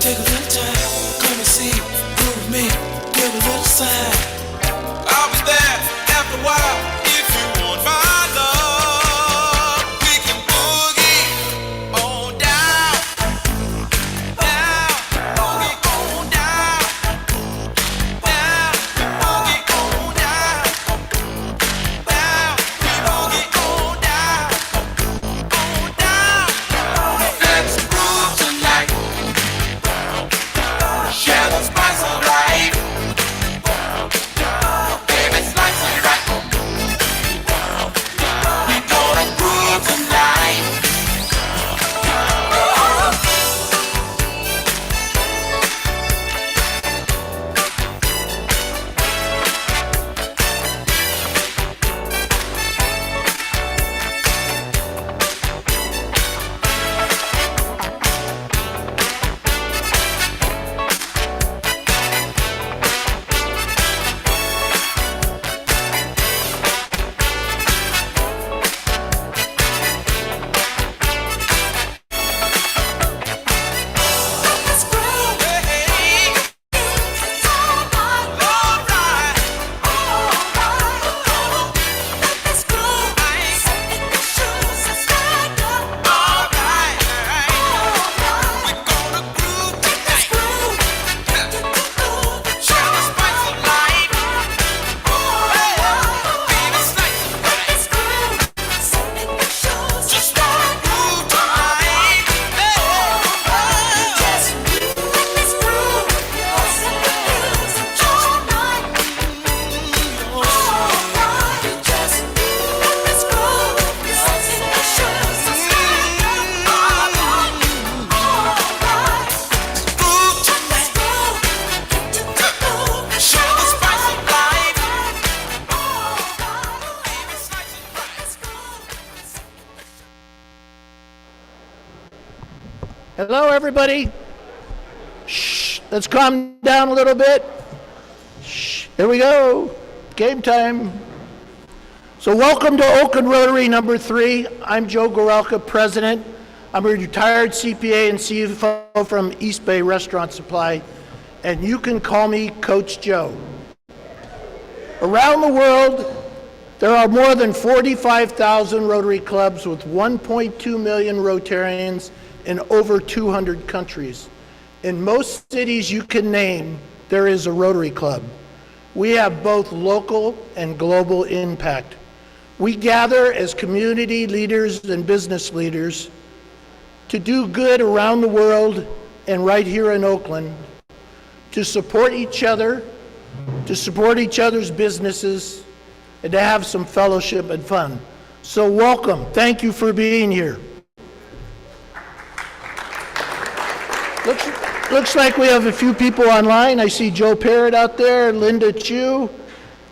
take a little time, come and see, prove me, give a little sign. I'll be there after a while if you want my love. We can boogie on down, down, boogie on down, down, boogie on down, down, we boogie on down, on down. Let's groove tonight, share the spice of life. Baby, slice it right. We gonna groove tonight. Let's groove, hey. Alright, let's groove. Set the shoes and stand up. Alright, we gonna groove tonight. Share the spice of life. Baby, slice it right. Just wanna groove tonight. Groove tonight. Share the spice of life. Baby, slice it right. Hello, everybody. Shh, let's calm down a little bit. Shh, here we go. Game time. So welcome to Oakland Rotary number 3. I'm Joe Goralka, president. I'm a retired CPA and CFO from East Bay Restaurant Supply, and you can call me Coach Joe. Around the world, there are more than 45,000 Rotary clubs with 1.2 million Rotarians in over 200 countries. In most cities you can name, there is a Rotary club. We have both local and global impact. We gather as community leaders and business leaders to do good around the world and right here in Oakland, to support each other, to support each other's businesses, and to have some fellowship and fun. So welcome. Thank you for being here. Looks like we have a few people online. I see Joe Parrott out there, Linda Chu.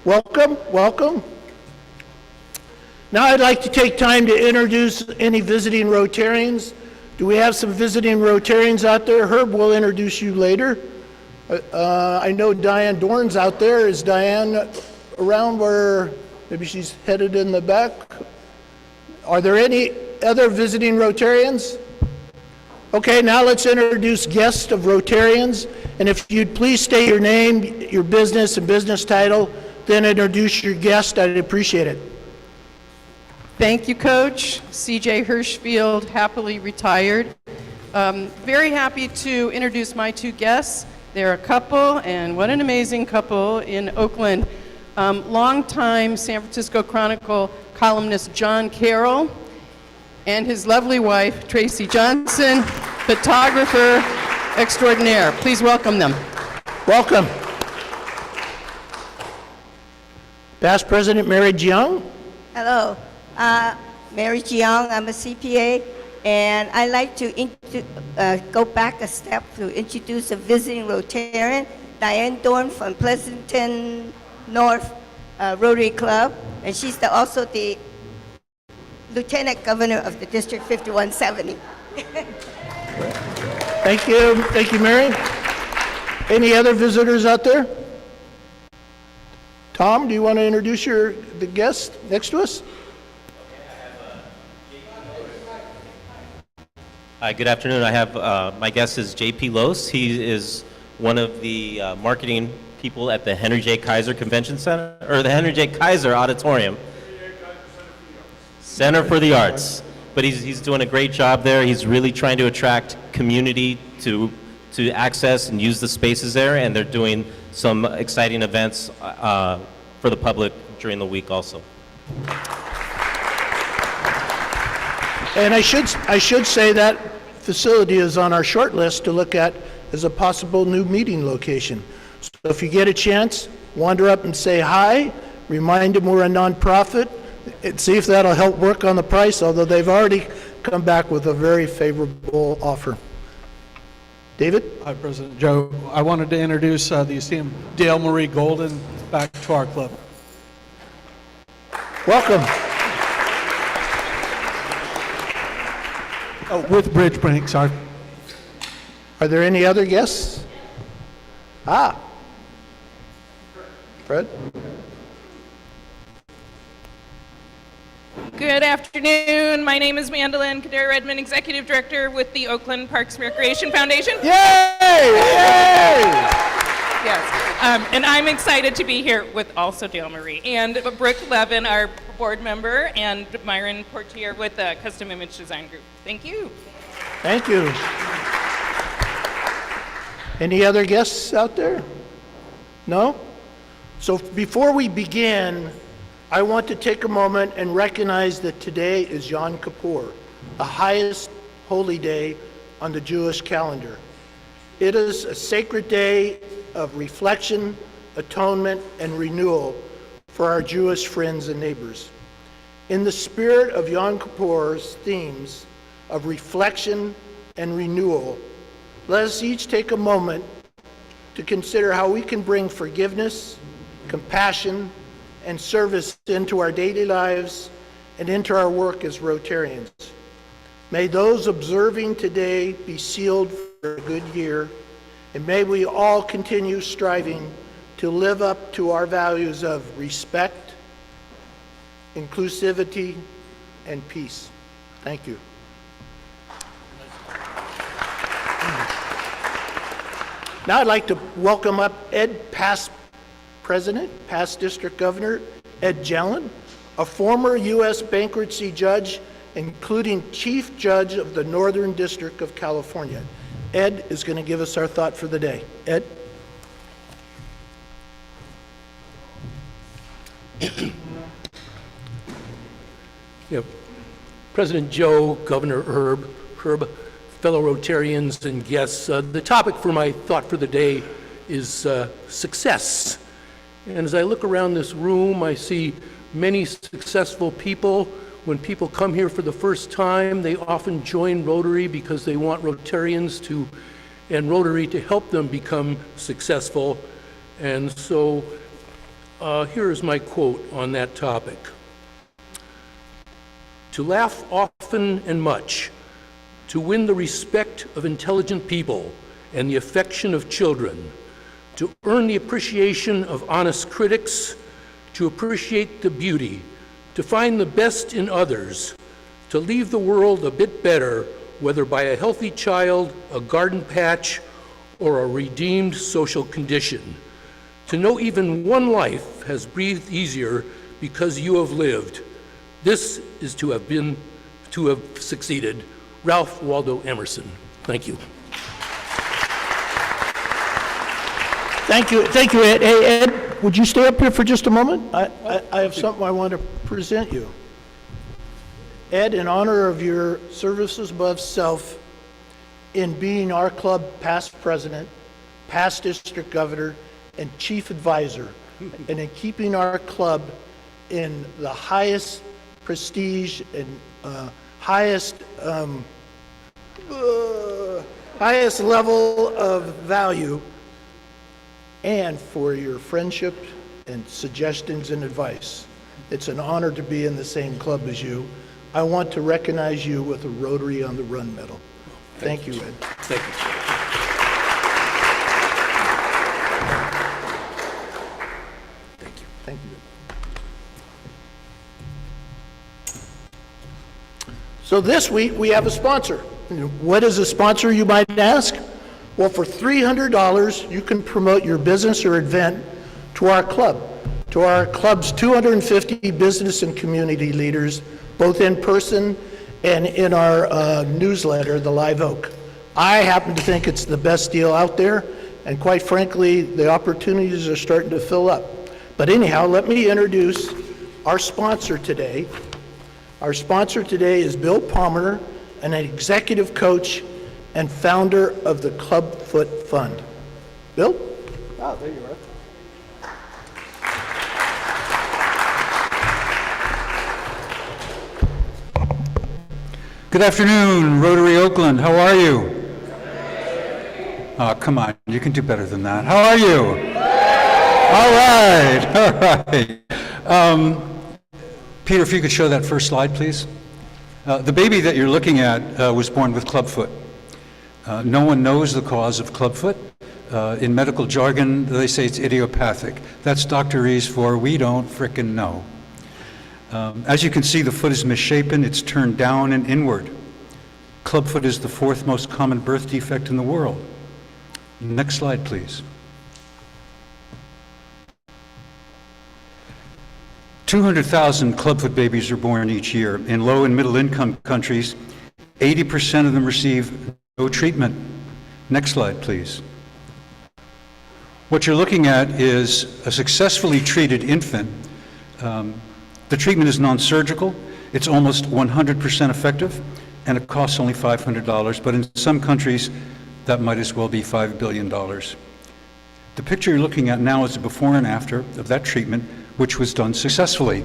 Welcome, welcome. Now I'd like to take time to introduce any visiting Rotarians. Do we have some visiting Rotarians out there? Herb will introduce you later. I know Diane Dorn's out there. Is Diane around where, maybe she's headed in the back? Are there any other visiting Rotarians? Okay, now let's introduce guests of Rotarians. And if you'd please state your name, your business, and business title, then introduce your guest, I'd appreciate it. Thank you, Coach. CJ Hirschfield, happily retired. Very happy to introduce my two guests. They're a couple, and what an amazing couple in Oakland. Longtime San Francisco Chronicle columnist John Carroll and his lovely wife, Tracy Johnson, photographer extraordinaire. Please welcome them. Welcome. Past President Mary Jiang. Hello, Mary Jiang. I'm a CPA, and I'd like to go back a step to introduce a visiting Rotarian, Diane Dorn from Pleasanton North Rotary Club, and she's also the Lieutenant Governor of the District 5170. Thank you, Mary. Any other visitors out there? Tom, do you want to introduce the guest next to us? Hi, good afternoon. I have, my guest is JP Los. He is one of the marketing people at the Henry J. Kaiser Convention Center, or the Henry J. Kaiser Auditorium. Center for the Arts. But he's doing a great job there. He's really trying to attract community to access and use the spaces there, and they're doing some exciting events for the public during the week also. And I should say that facility is on our short list to look at as a possible new meeting location. So if you get a chance, wander up and say hi, remind them we're a nonprofit, and see if that'll help work on the price, although they've already come back with a very favorable offer. David? Hi, President Joe. I wanted to introduce the esteemed Dale Marie Golden back to our club. Welcome. Oh, with Bridge Bank, sorry. Are there any other guests? Fred? Good afternoon. My name is Mandolyn Kaderi-Redmond, Executive Director with the Oakland Parks and Recreation Foundation. Yay! Yay! Yes. And I'm excited to be here with also Dale Marie and Brooke Levin, our board member, and Myron Portier with the Custom Image Design Group. Thank you. Thank you. Any other guests out there? No? So before we begin, I want to take a moment and recognize that today is Yom Kippur, the highest holy day on the Jewish calendar. It is a sacred day of reflection, atonement, and renewal for our Jewish friends and neighbors. In the spirit of Yom Kippur's themes of reflection and renewal, let us each take a moment to consider how we can bring forgiveness, compassion, and service into our daily lives and into our work as Rotarians. May those observing today be sealed for a good year, and may we all continue striving to live up to our values of respect, inclusivity, and peace. Thank you. Now I'd like to welcome up Ed, past President, past District Governor Ed Jelen, a former U.S. bankruptcy judge, including Chief Judge of the Northern District of California. Ed is going to give us our thought for the day. Ed? President Joe, Governor Herb, fellow Rotarians and guests, the topic for my thought for the day is success. And as I look around this room, I see many successful people. When people come here for the first time, they often join Rotary because they want Rotarians and Rotary to help them become successful. And so here is my quote on that topic. To laugh often and much, to win the respect of intelligent people and the affection of children, to earn the appreciation of honest critics, to appreciate the beauty, to find the best in others, to leave the world a bit better, whether by a healthy child, a garden patch, or a redeemed social condition. To know even one life has breathed easier because you have lived. This is to have succeeded. Ralph Waldo Emerson. Thank you. Thank you, Ed. Hey, Ed, would you stay up here for just a moment? I have something I want to present you. Ed, in honor of your services above self in being our club past president, past district governor, and chief advisor, and in keeping our club in the highest prestige and highest level of value, and for your friendship and suggestions and advice. It's an honor to be in the same club as you. I want to recognize you with a Rotary on the Run medal. Thank you, Ed. Thank you. Thank you. So this week we have a sponsor. What is a sponsor, you might ask? Well, for $300, you can promote your business or event to our club, to our club's 250 business and community leaders, both in person and in our newsletter, the Live Oak. I happen to think it's the best deal out there, and quite frankly, the opportunities are starting to fill up. But anyhow, let me introduce our sponsor today. Our sponsor today is Bill Palmer, an executive coach and founder of the Clubfoot Fund. Bill? Oh, there you are. Good afternoon, Rotary Oakland. How are you? Oh, come on, you can do better than that. How are you? All right. Peter, if you could show that first slide, please. The baby that you're looking at was born with clubfoot. No one knows the cause of clubfoot. In medical jargon, they say it's idiopathic. That's doctorese for we don't frickin' know. As you can see, the foot is misshapen. It's turned down and inward. Clubfoot is the 4th most common birth defect in the world. Next slide, please. 200,000 clubfoot babies are born each year. In low and middle income countries, 80% of them receive no treatment. Next slide, please. What you're looking at is a successfully treated infant. The treatment is non-surgical. It's almost 100% effective, and it costs only $500, but in some countries, that might as well be $5 billion. The picture you're looking at now is a before and after of that treatment, which was done successfully.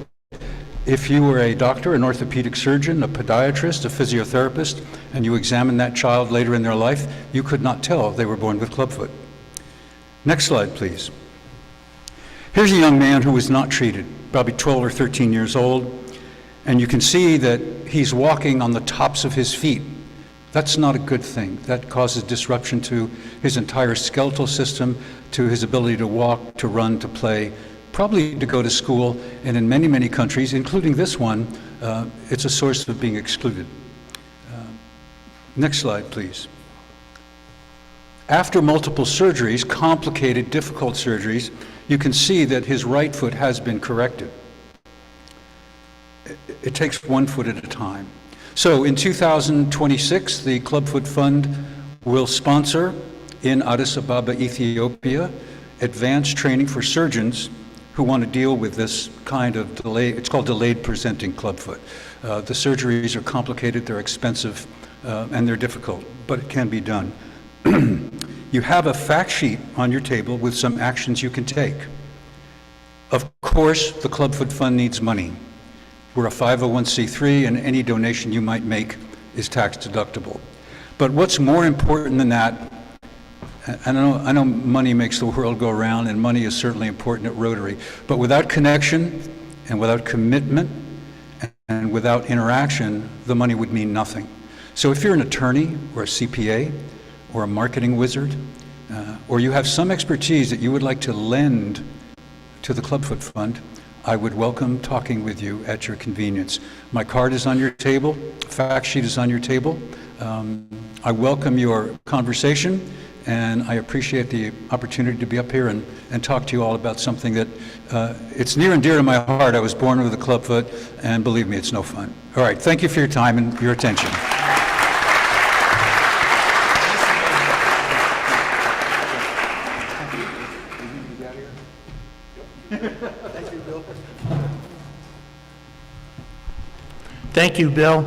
If you were a doctor, an orthopedic surgeon, a podiatrist, a physiotherapist, and you examined that child later in their life, you could not tell they were born with clubfoot. Next slide, please. Here's a young man who was not treated, probably 12 or 13 years old, and you can see that he's walking on the tops of his feet. That's not a good thing. That causes disruption to his entire skeletal system, to his ability to walk, to run, to play, probably to go to school, and in many, many countries, including this one, it's a source of being excluded. Next slide, please. After multiple surgeries, complicated, difficult surgeries, you can see that his right foot has been corrected. It takes one foot at a time. So in 2026, the Clubfoot Fund will sponsor in Addis Ababa, Ethiopia, advanced training for surgeons who want to deal with this kind of delay. It's called delayed presenting clubfoot. The surgeries are complicated, they're expensive, and they're difficult, but it can be done. You have a fact sheet on your table with some actions you can take. Of course, the Clubfoot Fund needs money. We're a 501c3, and any donation you might make is tax deductible. But what's more important than that, I know money makes the world go round, and money is certainly important at Rotary, but without connection and without commitment and without interaction, the money would mean nothing. So if you're an attorney or a CPA or a marketing wizard, or you have some expertise that you would like to lend to the Clubfoot Fund, I would welcome talking with you at your convenience. My card is on your table, fact sheet is on your table. I welcome your conversation, and I appreciate the opportunity to be up here and talk to you all about something that it's near and dear to my heart. I was born with a clubfoot, and believe me, it's no fun. All right, thank you for your time and your attention. Thank you, Bill.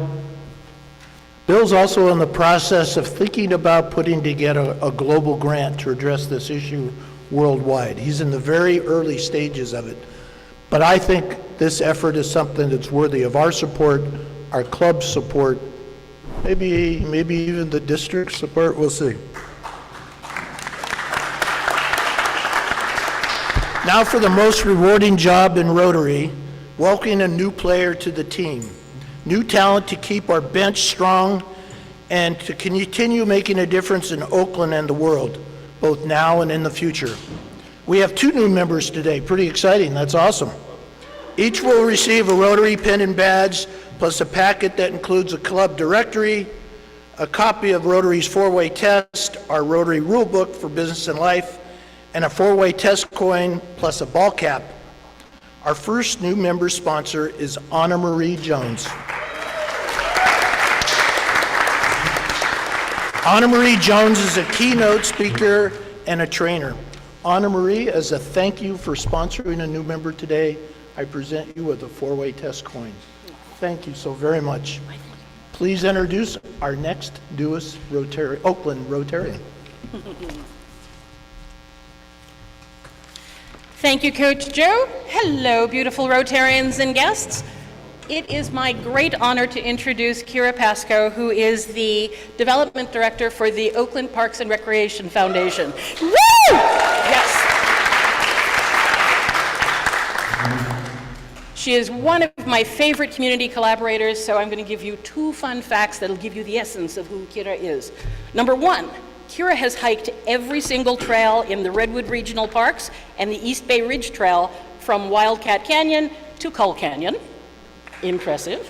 Bill's also in the process of thinking about putting together a global grant to address this issue worldwide. He's in the very early stages of it. But I think this effort is something that's worthy of our support, our club's support, maybe even the district's support, we'll see. Now for the most rewarding job in Rotary, welcoming a new player to the team. New talent to keep our bench strong and to continue making a difference in Oakland and the world, both now and in the future. We have 2 new members today, pretty exciting, that's awesome. Each will receive a Rotary pin and badge, plus a packet that includes a club directory, a copy of Rotary's four-way test, our Rotary rule book for business and life, and a four-way test coin plus a ball cap. Our first new member sponsor is Anna Marie Jones. Anna Marie Jones is a keynote speaker and a trainer. Anna Marie, as a thank you for sponsoring a new member today, I present you with a four-way test coin. Thank you so very much. Please introduce our next newest Oakland Rotarian. Thank you, Coach Joe. Hello, beautiful Rotarians and guests. It is my great honor to introduce Kira Pascoe, who is the Development Director for the Oakland Parks and Recreation Foundation. Woo! Yes. She is one of my favorite community collaborators, so I'm going to give you two fun facts that'll give you the essence of who Kira is. Number one, Kira has hiked every single trail in the Redwood Regional Parks and the East Bay Ridge Trail from Wildcat Canyon to Cull Canyon. Impressive.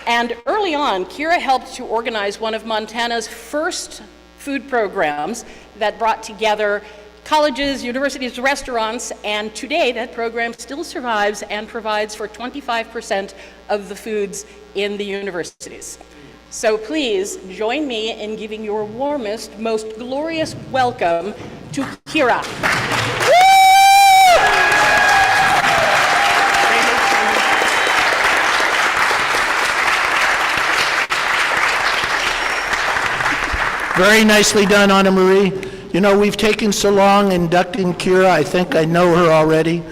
And early on, Kira helped to organize one of Montana's first food programs that brought together colleges, universities, restaurants, and today that program still survives and provides for 25% of the foods in the universities. So please join me in giving your warmest, most glorious welcome to Kira. Very nicely done, Anna Marie. You know, we've taken so long inducting Kira, I think I know her already.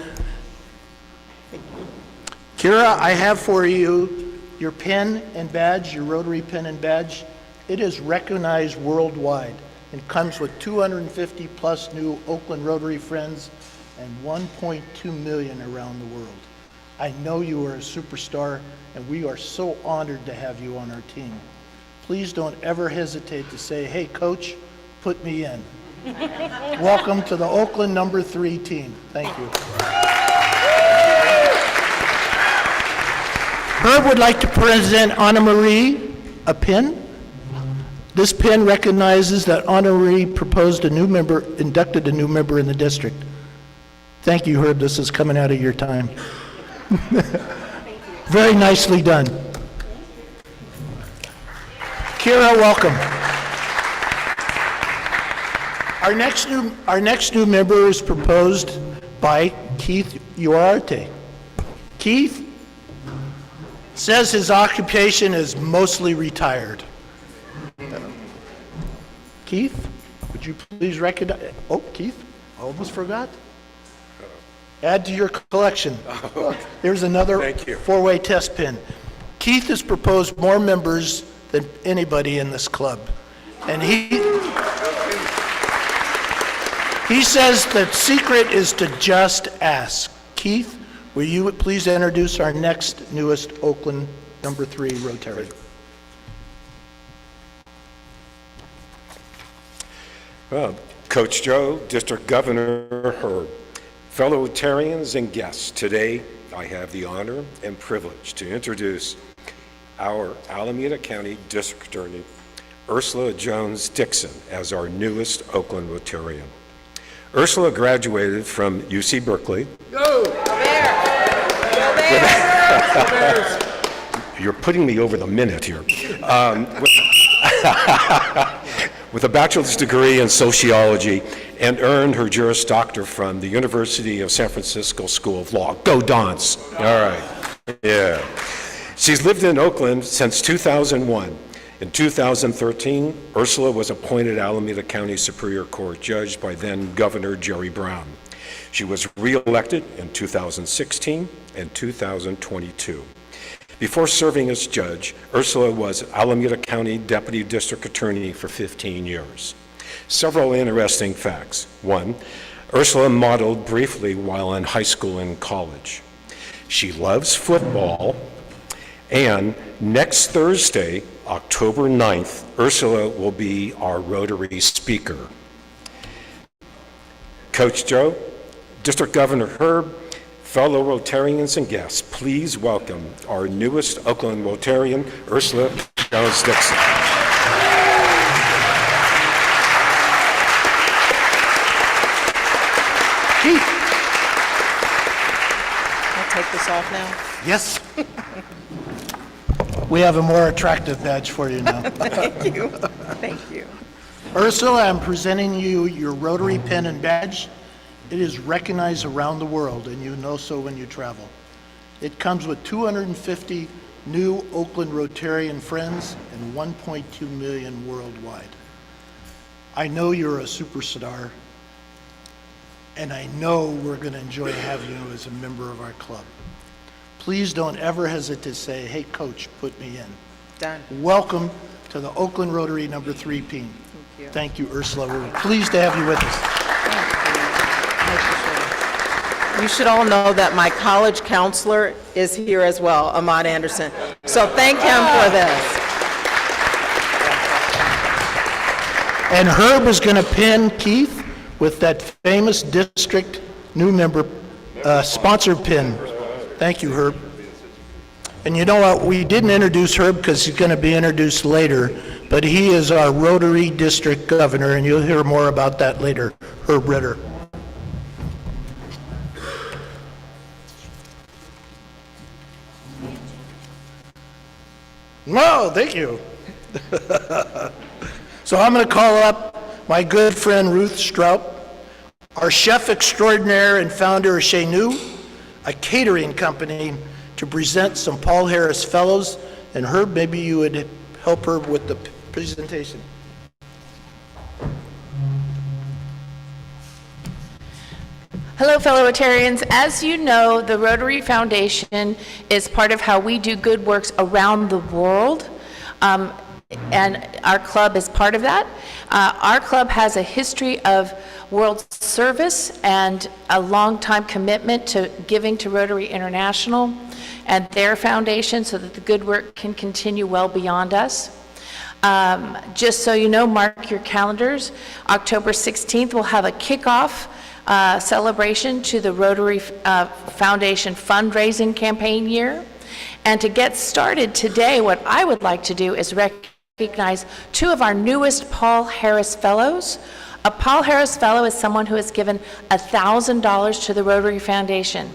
Kira, I have for you your pin and badge, your Rotary pin and badge. It is recognized worldwide and comes with 250 plus new Oakland Rotary friends and 1.2 million around the world. I know you are a superstar, and we are so honored to have you on our team. Please don't ever hesitate to say, hey, Coach, put me in. Welcome to the Oakland number 3 team. Thank you. Herb would like to present Anna Marie a pin. This pin recognizes that Anna Marie inducted a new member in the district. Thank you, Herb. This is coming out of your time. Very nicely done. Kira, welcome. Our next new member is proposed by Keith Uarte. Keith says his occupation is mostly retired. Keith, would you please recognize? Oh, Keith, I almost forgot. Add to your collection. Look, there's another four-way test pin. Keith has proposed more members than anybody in this club. And he says the secret is to just ask. Keith, will you please introduce our next newest Oakland number 3 Rotary? Well, Coach Joe, District Governor Herb, fellow Rotarians and guests, today I have the honor and privilege to introduce our Alameda County District Attorney, Ursula Jones Dixon, as our newest Oakland Rotarian. Ursula graduated from UC Berkeley. Go! You're putting me over the minute here. With a bachelor's degree in sociology, and earned her Juris Doctor from the University of San Francisco School of Law. Go Dons! All right. Yeah. She's lived in Oakland since 2001. In 2013, Ursula was appointed Alameda County Superior Court Judge by then Governor Jerry Brown. She was re-elected in 2016 and 2022. Before serving as judge, Ursula was Alameda County Deputy District Attorney for 15 years. Several interesting facts. One, Ursula modeled briefly while in high school and college. She loves football, and next Thursday, October 9th, Ursula will be our Rotary speaker. Coach Joe, District Governor Herb, Fellow Rotarians and guests, please welcome our newest Oakland Rotarian, Ursula Jones-Dixon. Keith. I'll take this off now. Yes. We have a more attractive badge for you now. Thank you. Thank you. Ursula, I'm presenting you your Rotary pin and badge. It is recognized around the world, and you know so when you travel. It comes with 250 new Oakland Rotarian friends and 1.2 million worldwide. I know you're a superstar, and I know we're going to enjoy having you as a member of our club. Please don't ever hesitate to say, hey, coach, put me in. Done. Welcome to the Oakland Rotary number 3 team. Thank you, Ursula. We're pleased to have you with us. You should all know that my college counselor is here as well, Ahmad Anderson. So thank him for this. And Herb is going to pin Keith with that famous district new member sponsor pin. Thank you, Herb. And you know what? We didn't introduce Herb because he's going to be introduced later, but he is our Rotary District Governor, and you'll hear more about that later, Herb Ritter. No, thank you. So I'm going to call up my good friend Ruth Stroup, our chef extraordinaire and founder of Chez Nous, a catering company, to present some Paul Harris Fellows. And Herb, maybe you would help her with the presentation. Hello, fellow Rotarians. As you know, the Rotary Foundation is part of how we do good works around the world, and our club is part of that. Our club has a history of world service and a long-time commitment to giving to Rotary International and their foundation so that the good work can continue well beyond us. Just so you know, mark your calendars. October 16th, we'll have a kickoff celebration to the Rotary Foundation fundraising campaign year. And to get started today, what I would like to do is recognize 2 of our newest Paul Harris Fellows. A Paul Harris Fellow is someone who has given $1,000 to the Rotary Foundation.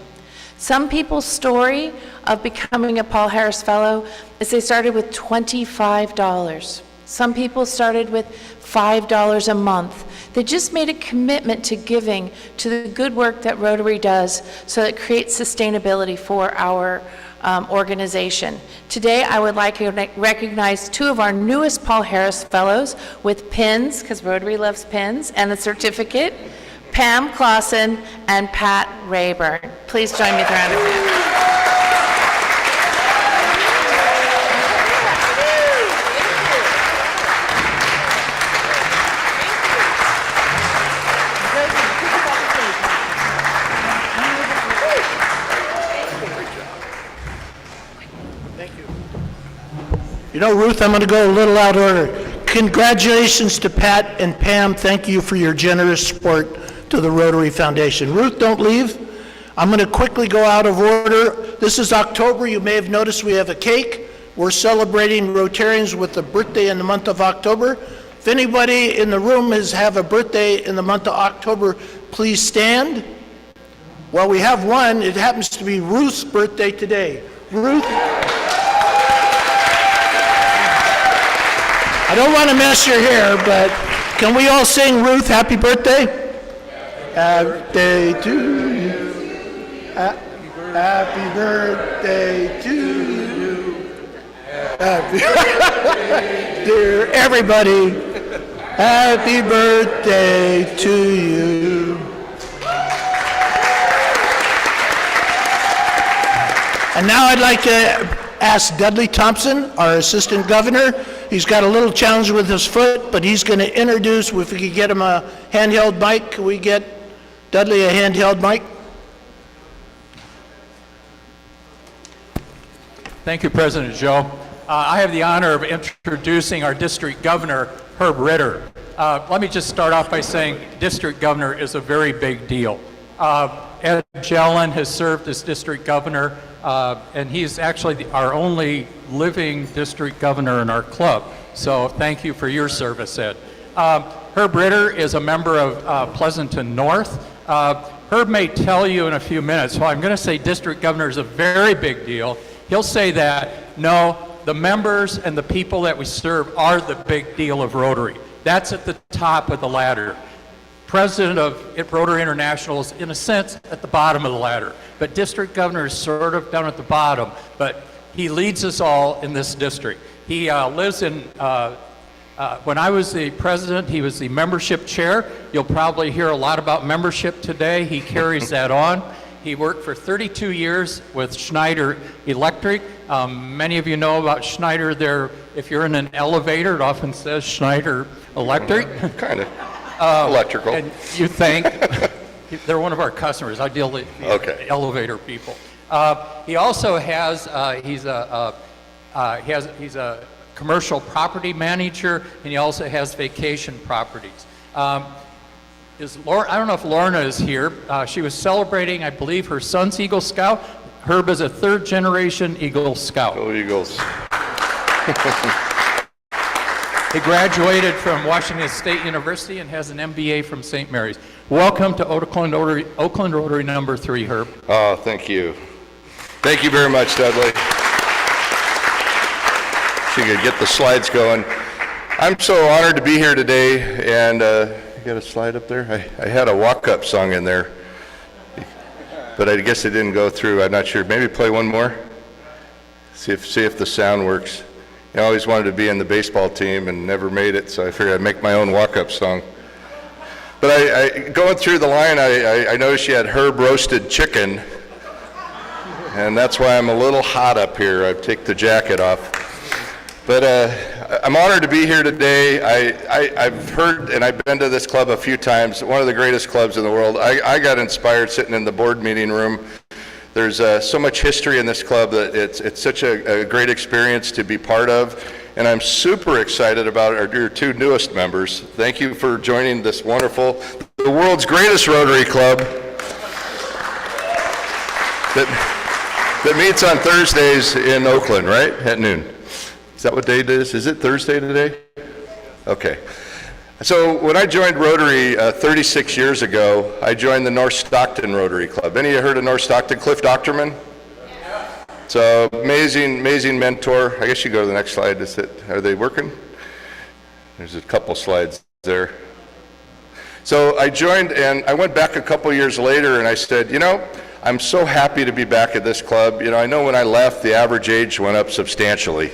Some people's story of becoming a Paul Harris Fellow is they started with $25. Some people started with $5 a month. They just made a commitment to giving to the good work that Rotary does so that it creates sustainability for our organization. Today, I would like to recognize 2 of our newest Paul Harris Fellows with pins, because Rotary loves pins, and a certificate, Pam Clausen and Pat Rayburn. Please join me with a round of applause. You know, Ruth, I'm going to go a little out of order. Congratulations to Pat and Pam. Thank you for your generous support to the Rotary Foundation. Ruth, don't leave. I'm going to quickly go out of order. This is October. You may have noticed we have a cake. We're celebrating Rotarians with a birthday in the month of October. If anybody in the room have a birthday in the month of October, please stand. Well, we have one. It happens to be Ruth's birthday today. Ruth? I don't want to mess your hair, but can we all sing Ruth happy birthday? Happy birthday to you. Happy birthday to you. Happy dear everybody, happy birthday to you. And now I'd like to ask Dudley Thompson, our Assistant Governor. He's got a little challenge with his foot, but he's going to introduce, if we could get him a handheld mic. Can we get Dudley a handheld mic? Thank you, President Joe. I have the honor of introducing our District Governor, Herb Ritter. Let me just start off by saying District Governor is a very big deal. Ed Jelen has served as district governor, and he's actually our only living district governor in our club. So thank you for your service, Ed. Herb Ritter is a member of Pleasanton North. Herb may tell you in a few minutes, well, I'm going to say district governor is a very big deal. He'll say that, no, the members and the people that we serve are the big deal of Rotary. That's at the top of the ladder. President of Rotary International is, in a sense, at the bottom of the ladder. But district governor is sort of down at the bottom, but he leads us all in this district. He lives in, when I was the president, he was the membership chair. You'll probably hear a lot about membership today. He carries that on. He worked for 32 years with Schneider Electric. Many of you know about Schneider. If you're in an elevator, it often says Schneider Electric. Kind of. Electrical. And you think, they're one of our customers. I deal with the elevator people. He also has, he's a commercial property manager, and he also has vacation properties. I don't know if Lorna is here. She was celebrating, I believe, her son's Eagle Scout. Herb is a third-generation Eagle Scout. Go Eagles. He graduated from Washington State University and has an MBA from St. Mary's. Welcome to Oakland Rotary number 3, Herb. Oh, thank you. Thank you very much, Dudley. She could get the slides going. I'm so honored to be here today, and you got a slide up there? I had a walk-up song in there, but I guess it didn't go through. I'm not sure. Maybe play one more? See if the sound works. I always wanted to be in the baseball team and never made it, so I figured I'd make my own walk-up song. But going through the line, I noticed you had Herb roasted chicken, and that's why I'm a little hot up here. I take the jacket off. But I'm honored to be here today. I've heard, and I've been to this club a few times, one of the greatest clubs in the world. I got inspired sitting in the board meeting room. There's so much history in this club that it's such a great experience to be part of, and I'm super excited about our 2 newest members. Thank you for joining this wonderful, the world's greatest Rotary Club that meets on Thursdays in Oakland, right, at noon. Is that what day it is? Is it Thursday today? Okay. So when I joined Rotary 36 years ago, I joined the North Stockton Rotary Club. Any of you heard of North Stockton? Cliff Docterman? So amazing mentor. I guess you go to the next slide. Are they working? There's a couple slides there. So I joined, and I went back a couple years later, and I said, I'm so happy to be back at this club. I know when I left, the average age went up substantially.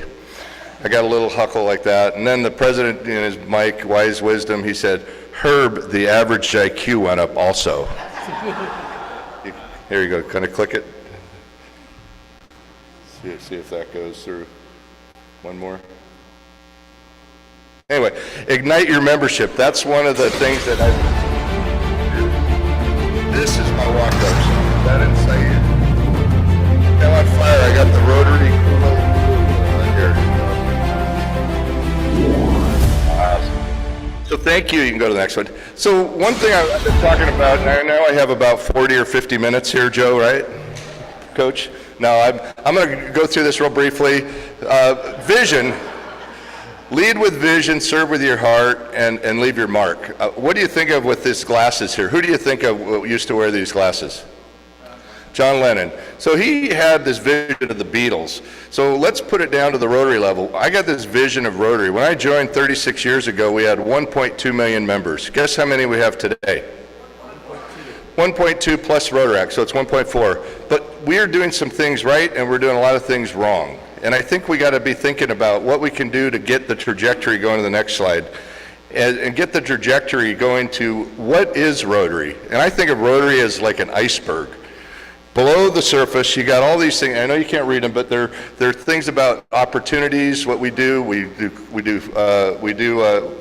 I got a little huckle like that. And then the president, in his wise wisdom, he said, Herb, the average IQ went up also. Here you go, kind of click it. See if that goes through. One more. Anyway, ignite your membership. That's one of the things that this is my walk-up song. That inside you. Now on fire, I got the Rotary here. So thank you. You can go to the next one. So one thing I've been talking about, now I have about 40 or 50 minutes here, Joe, right? Coach? No, I'm going to go through this real briefly. Vision. Lead with vision, serve with your heart, and leave your mark. What do you think of with these glasses here? Who do you think of used to wear these glasses? John Lennon. So he had this vision of the Beatles. So let's put it down to the Rotary level. I got this vision of Rotary. When I joined 36 years ago, we had 1.2 million members. Guess how many we have today? 1.2 plus Rotaract, so it's 1.4. But we are doing some things right, and we're doing a lot of things wrong. And I think we got to be thinking about what we can do to get the trajectory going to the next slide. And get the trajectory going to what is Rotary. And I think of Rotary as like an iceberg. Below the surface, you got all these things. I know you can't read them, but they're things about opportunities. What we do, we do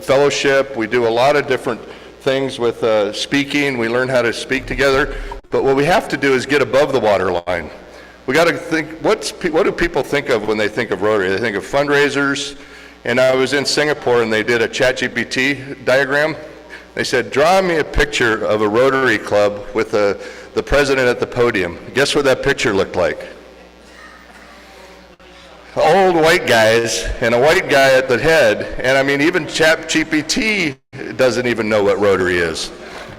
fellowship. We do a lot of different things with speaking. We learn how to speak together. But what we have to do is get above the waterline. We got to think. What do people think of when they think of Rotary? They think of fundraisers. And I was in Singapore, and they did a ChatGPT diagram. They said, draw me a picture of a Rotary Club with the president at the podium. Guess what that picture looked like? Old white guys and a white guy at the head. And I mean, even ChatGPT doesn't even know what Rotary is.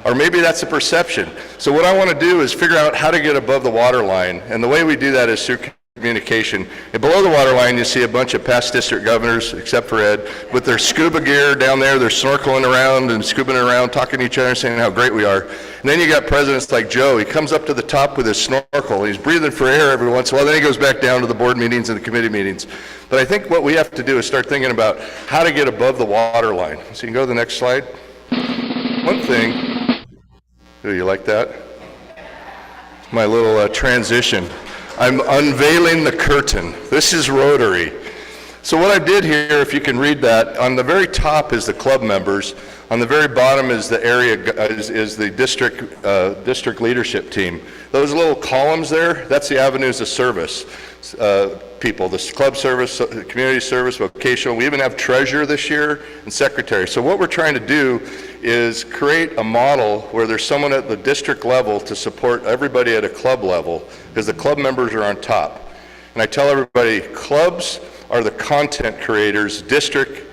Or maybe that's a perception. So what I want to do is figure out how to get above the waterline. And the way we do that is through communication. And below the waterline, you see a bunch of past district governors, except for Ed, with their scuba gear down there. They're snorkeling around and scubaing around, talking to each other, saying how great we are. And then you got presidents like Joe. He comes up to the top with his snorkel. He's breathing for air every once in a while. Then he goes back down to the board meetings and the committee meetings. But I think what we have to do is start thinking about how to get above the waterline. So you can go to the next slide. One thing, do you like that? My little transition. I'm unveiling the curtain. This is Rotary. So what I did here, if you can read that, on the very top is the club members. On the very bottom is the area, is the district leadership team. Those little columns there, that's the avenues of service people. The club service, community service, vocational. We even have treasurer this year and secretary. So what we're trying to do is create a model where there's someone at the district level to support everybody at a club level, because the club members are on top. And I tell everybody, clubs are the content creators, district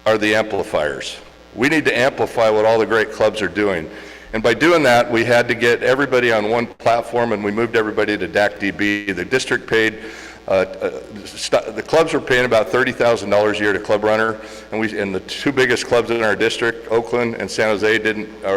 are the amplifiers. We need to amplify what all the great clubs are doing. And by doing that, we had to get everybody on one platform, and we moved everybody to DAC-DB. The district paid, the clubs were paying about $30,000 a year to Club Runner, and the two biggest clubs in our district, Oakland and San Jose,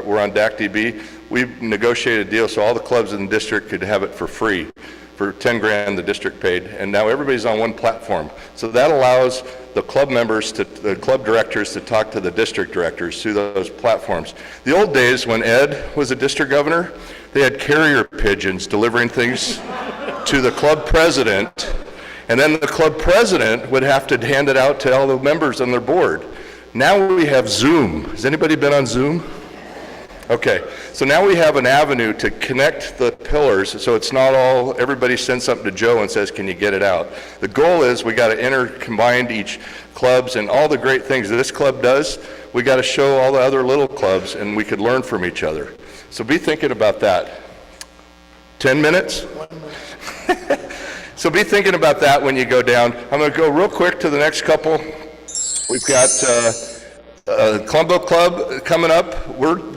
were on DAC-DB. We negotiated a deal so all the clubs in the district could have it for free. For 10 grand the district paid, and now everybody's on one platform. So that allows the club members, the club directors to talk to the district directors through those platforms. The old days when Ed was a district governor, they had carrier pigeons delivering things to the club president, and then the club president would have to hand it out to all the members on their board. Now we have Zoom. Has anybody been on Zoom? Okay, so now we have an avenue to connect the pillars, so it's not all, everybody sends something to Joe and says, can you get it out? The goal is we got to intercombine each clubs and all the great things that this club does, we got to show all the other little clubs, and we could learn from each other. So be thinking about that. 10 minutes? So be thinking about that when you go down. I'm going to go real quick to the next couple. We've got Colombo Club coming up.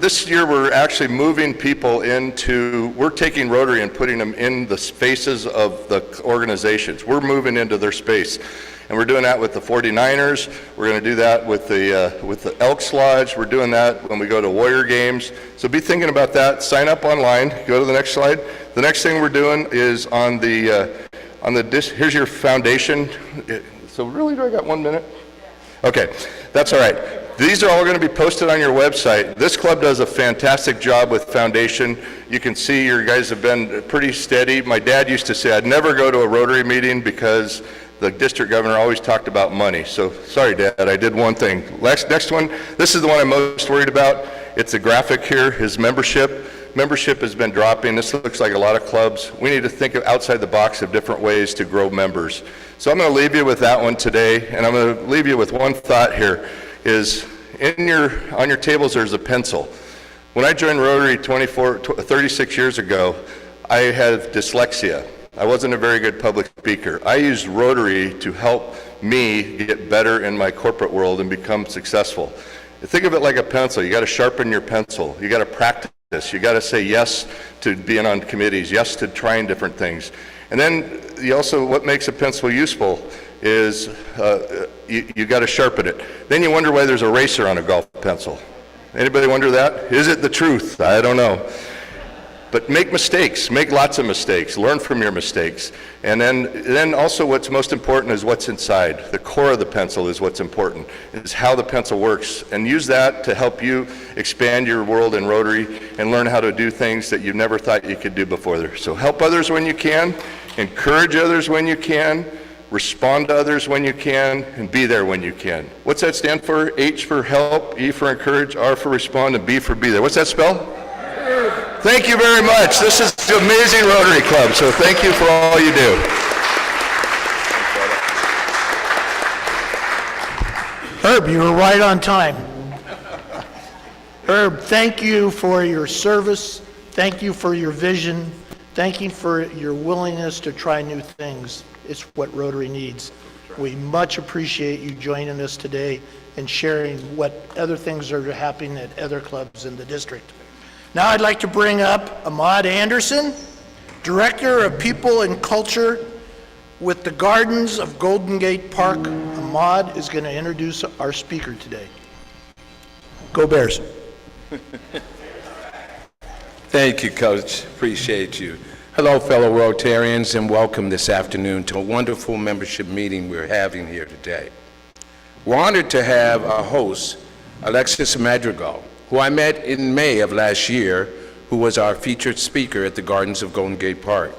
This year we're actually moving people we're taking Rotary and putting them in the spaces of the organizations. We're moving into their space. And we're doing that with the 49ers. We're going to do that with the Elks Lodge. We're doing that when we go to Warrior games. So be thinking about that. Sign up online. Go to the next slide. The next thing we're doing is here's your foundation. So really, do I got 1 minute? Okay, that's all right. These are all going to be posted on your website. This club does a fantastic job with foundation. You can see your guys have been pretty steady. My dad used to say I'd never go to a Rotary meeting because the district governor always talked about money. So sorry, Dad, I did one thing. Next one, this is the one I'm most worried about. It's a graphic here, his membership. Membership has been dropping. This looks like a lot of clubs. We need to think outside the box of different ways to grow members. So I'm going to leave you with that one today, and I'm going to leave you with one thought here. Is on your tables there's a pencil. When I joined Rotary 36 years ago, I had dyslexia. I wasn't a very good public speaker. I used Rotary to help me get better in my corporate world and become successful. Think of it like a pencil. You got to sharpen your pencil. You got to practice. You got to say yes to being on committees, yes to trying different things. And then what makes a pencil useful is you got to sharpen it. Then you wonder why there's a eraser on a golf pencil. Anybody wonder that? Is it the truth? I don't know. But make mistakes, make lots of mistakes, learn from your mistakes. And then also what's most important is what's inside. The core of the pencil is what's important, is how the pencil works. And use that to help you expand your world in Rotary and learn how to do things that you never thought you could do before. So help others when you can, encourage others when you can, respond to others when you can, and be there when you can. What's that stand for? H for help, E for encourage, R for respond, and B for be there. What's that spell? Thank you very much. This is the amazing Rotary Club, so thank you for all you do. Herb, you were right on time. Herb, thank you for your service. Thank you for your vision. Thank you for your willingness to try new things. It's what Rotary needs. We much appreciate you joining us today and sharing what other things are happening at other clubs in the district. Now I'd like to bring up Ahmad Anderson, Director of People and Culture with the Gardens of Golden Gate Park. Ahmad is going to introduce our speaker today. Go Bears. Thank you, Coach. Appreciate you. Hello, fellow Rotarians, and welcome this afternoon to a wonderful membership meeting we're having here today. We're honored to have our host, Alexis Madrigal, who I met in May of last year, who was our featured speaker at the Gardens of Golden Gate Park.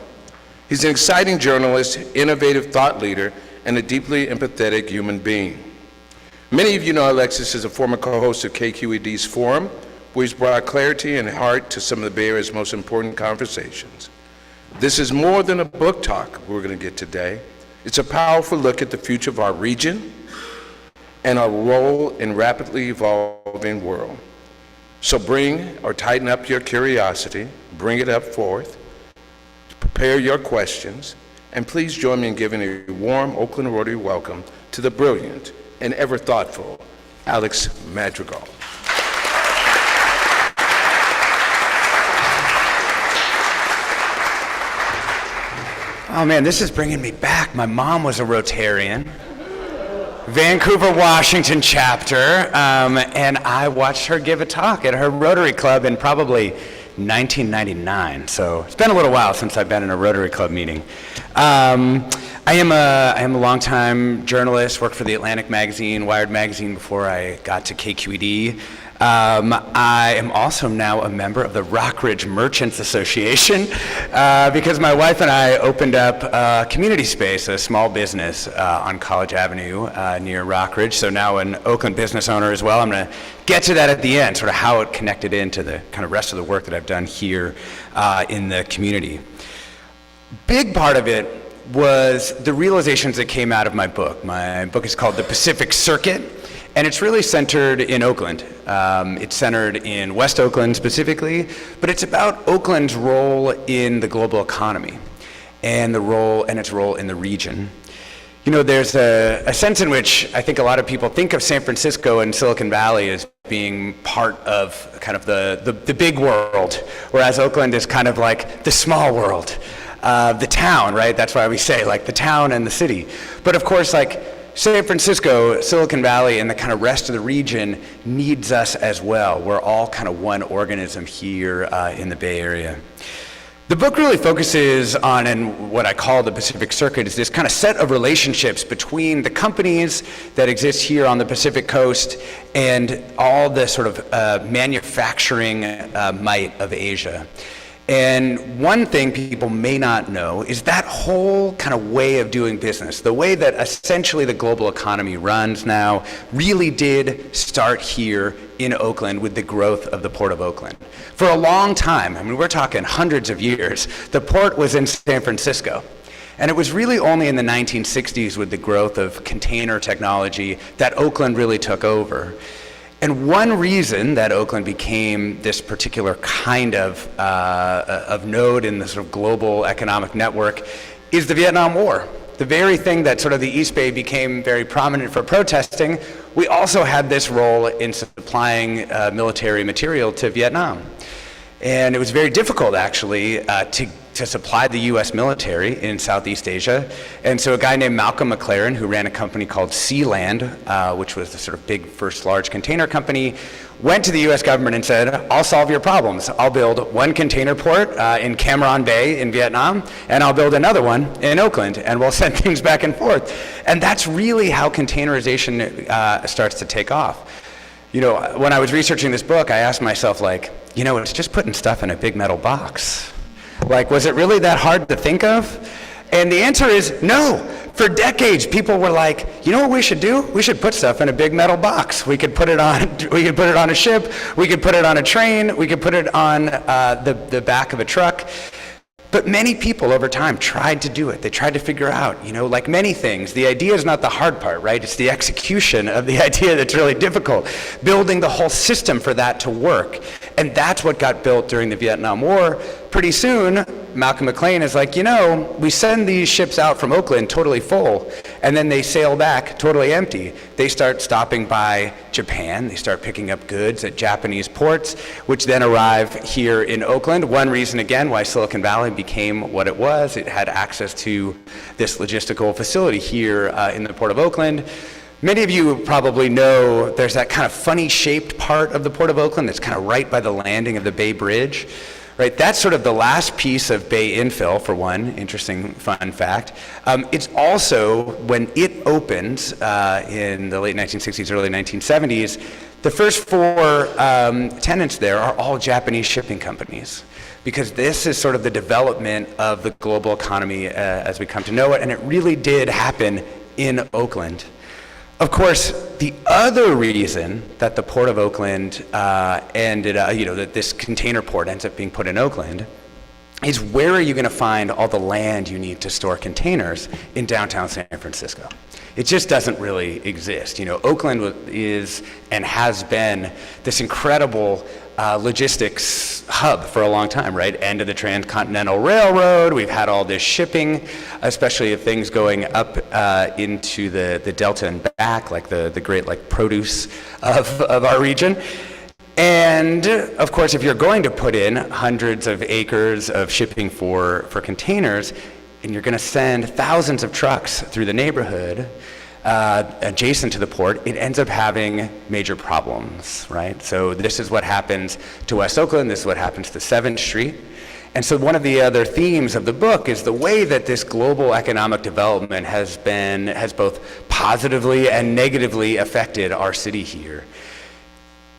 He's an exciting journalist, innovative thought leader, and a deeply empathetic human being. Many of you know Alexis as a former co-host of KQED's Forum, where he's brought clarity and heart to some of the Bay Area's most important conversations. This is more than a book talk we're going to get today. It's a powerful look at the future of our region and our role in a rapidly evolving world. So bring or tighten up your curiosity, bring it up forth, prepare your questions, and please join me in giving a warm Oakland Rotary welcome to the brilliant and ever thoughtful Alex Madrigal. Oh man, this is bringing me back. My mom was a Rotarian, Vancouver, Washington chapter, and I watched her give a talk at her Rotary Club in probably 1999. So it's been a little while since I've been in a Rotary Club meeting. I am a longtime journalist, worked for the Atlantic magazine, Wired magazine before I got to KQED. I am also now a member of the Rockridge Merchants Association because my wife and I opened up a community space, a small business on College Avenue near Rockridge. So now an Oakland business owner as well. I'm going to get to that at the end, sort of how it connected into the kind of rest of the work that I've done here in the community. Big part of it was the realizations that came out of my book. My book is called The Pacific Circuit, and it's really centered in Oakland. It's centered in West Oakland specifically, but it's about Oakland's role in the global economy and its role in the region. You know, there's a sense in which I think a lot of people think of San Francisco and Silicon Valley as being part of kind of the big world, whereas Oakland is kind of like the small world. The town, right? That's why we say like the town and the city. But of course, like San Francisco, Silicon Valley, and the kind of rest of the region needs us as well. We're all kind of one organism here in the Bay Area. The book really focuses on, and what I call the Pacific Circuit, is this kind of set of relationships between the companies that exist here on the Pacific Coast and all the sort of manufacturing might of Asia. And one thing people may not know is that whole kind of way of doing business, the way that essentially the global economy runs now, really did start here in Oakland with the growth of the Port of Oakland. For a long time, I mean, we're talking hundreds of years, the port was in San Francisco. And it was really only in the 1960s with the growth of container technology that Oakland really took over. And one reason that Oakland became this particular kind of node in the sort of global economic network is the Vietnam War. The very thing that sort of the East Bay became very prominent for protesting, we also had this role in supplying military material to Vietnam. And it was very difficult, actually, to supply the U.S. military in Southeast Asia. And so a guy named Malcolm McLaren, who ran a company called Sealand, which was the sort of big first large container company, went to the U.S. government and said, I'll solve your problems. I'll build one container port in Cam Ranh Bay in Vietnam, and I'll build another one in Oakland, and we'll send things back and forth. And that's really how containerization starts to take off. You know, when I was researching this book, I asked myself, like, you know, it's just putting stuff in a big metal box. Like, was it really that hard to think of? And the answer is no. For decades, people were like, you know what we should do? We should put stuff in a big metal box. We could put it on a ship, we could put it on a train, we could put it on the back of a truck. But many people over time tried to do it. They tried to figure out, like many things, the idea is not the hard part, right? It's the execution of the idea that's really difficult. Building the whole system for that to work. And that's what got built during the Vietnam War. Pretty soon, Malcolm McLean is like, we send these ships out from Oakland totally full, and then they sail back totally empty. They start stopping by Japan. They start picking up goods at Japanese ports, which then arrive here in Oakland. One reason, again, why Silicon Valley became what it was. It had access to this logistical facility here in the Port of Oakland. Many of you probably know there's that kind of funny shaped part of the Port of Oakland that's kind of right by the landing of the Bay Bridge. Right, that's sort of the last piece of bay infill, for one interesting fun fact. It's also, when it opened in the late 1960s, early 1970s, the first 4 tenants there are all Japanese shipping companies, because this is sort of the development of the global economy as we come to know it, and it really did happen in Oakland. Of course, the other reason that the Port of Oakland ended up, that this container port ends up being put in Oakland, is where are you going to find all the land you need to store containers in downtown San Francisco? It just doesn't really exist. Oakland is and has been this incredible logistics hub for a long time, right? End of the Transcontinental Railroad. We've had all this shipping, especially of things going up into the Delta and back, like the great produce of our region. And of course, if you're going to put in hundreds of acres of shipping for containers, and you're going to send thousands of trucks through the neighborhood adjacent to the port, it ends up having major problems, right? So this is what happens to West Oakland, this is what happens to 7th Street. And so one of the other themes of the book is the way that this global economic development has both positively and negatively affected our city here.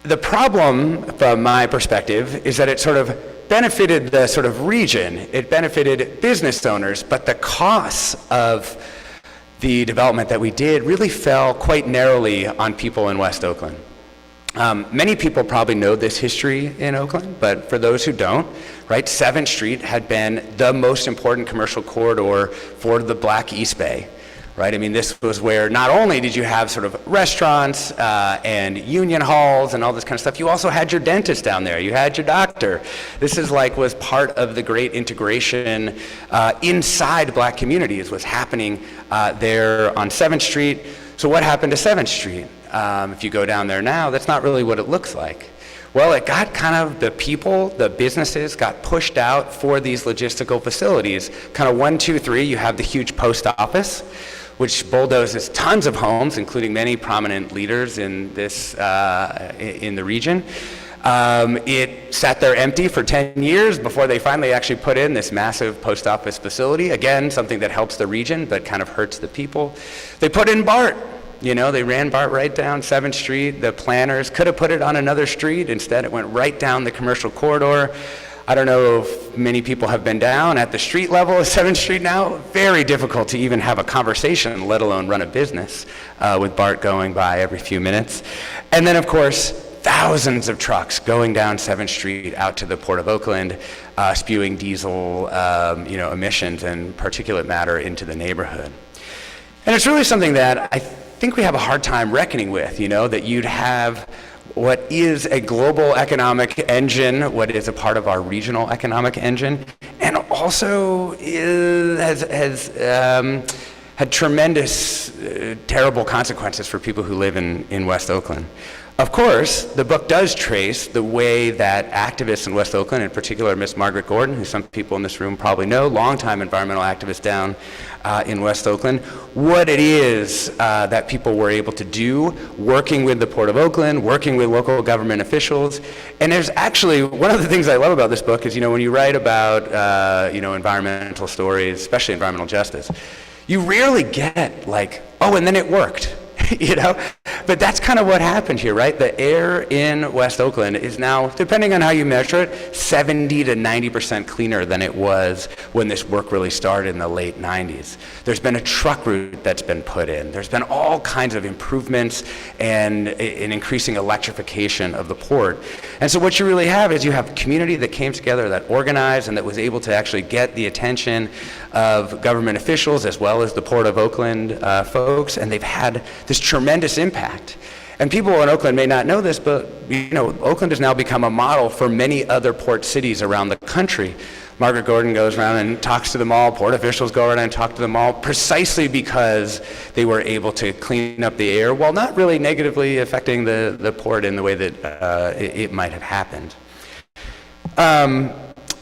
The problem, from my perspective, is that it sort of benefited the sort of region, it benefited business owners, but the costs of the development that we did really fell quite narrowly on people in West Oakland. Many people probably know this history in Oakland, but for those who don't, right, 7th Street had been the most important commercial corridor for the Black East Bay. Right? I mean, this was where not only did you have sort of restaurants and union halls and all this kind of stuff, you also had your dentist down there, you had your doctor. This is was part of the great integration inside Black communities was happening there on 7th Street. So what happened to 7th Street? If you go down there now, that's not really what it looks like. Well, it got kind of the people, the businesses got pushed out for these logistical facilities. Kind of 1, 2, 3, you have the huge post office, which bulldozes tons of homes, including many prominent leaders in this in the region. It sat there empty for 10 years before they finally actually put in this massive post office facility. Again, something that helps the region but kind of hurts the people. They put in BART. They ran BART right down 7th Street. The planners could have put it on another street. Instead, it went right down the commercial corridor. I don't know if many people have been down at the street level of 7th Street now. Very difficult to even have a conversation, let alone run a business with BART going by every few minutes. And then, of course, thousands of trucks going down 7th Street out to the Port of Oakland, spewing diesel emissions and particulate matter into the neighborhood. And it's really something that I think we have a hard time reckoning with, that you'd have what is a global economic engine, what is a part of our regional economic engine, and also has had tremendous, terrible consequences for people who live in West Oakland. Of course, the book does trace the way that activists in West Oakland, in particular Miss Margaret Gordon, who some people in this room probably know, longtime environmental activist down in West Oakland, what it is that people were able to do, working with the Port of Oakland, working with local government officials. And there's actually, one of the things I love about this book is, when you write about, environmental stories, especially environmental justice, you rarely get oh, and then it worked. But that's kind of what happened here, right? The air in West Oakland is now, depending on how you measure it, 70 to 90% cleaner than it was when this work really started in the late 90s. There's been a truck route that's been put in. There's been all kinds of improvements and an increasing electrification of the port And so what you really have is you have a community that came together, that organized, and that was able to actually get the attention of government officials as well as the Port of Oakland folks, and they've had this tremendous impact. And people in Oakland may not know this, but Oakland has now become a model for many other port cities around the country. Margaret Gordon goes around and talks to them all. Port officials go around and talk to them all, precisely because they were able to clean up the air while not really negatively affecting the port in the way that it might have happened.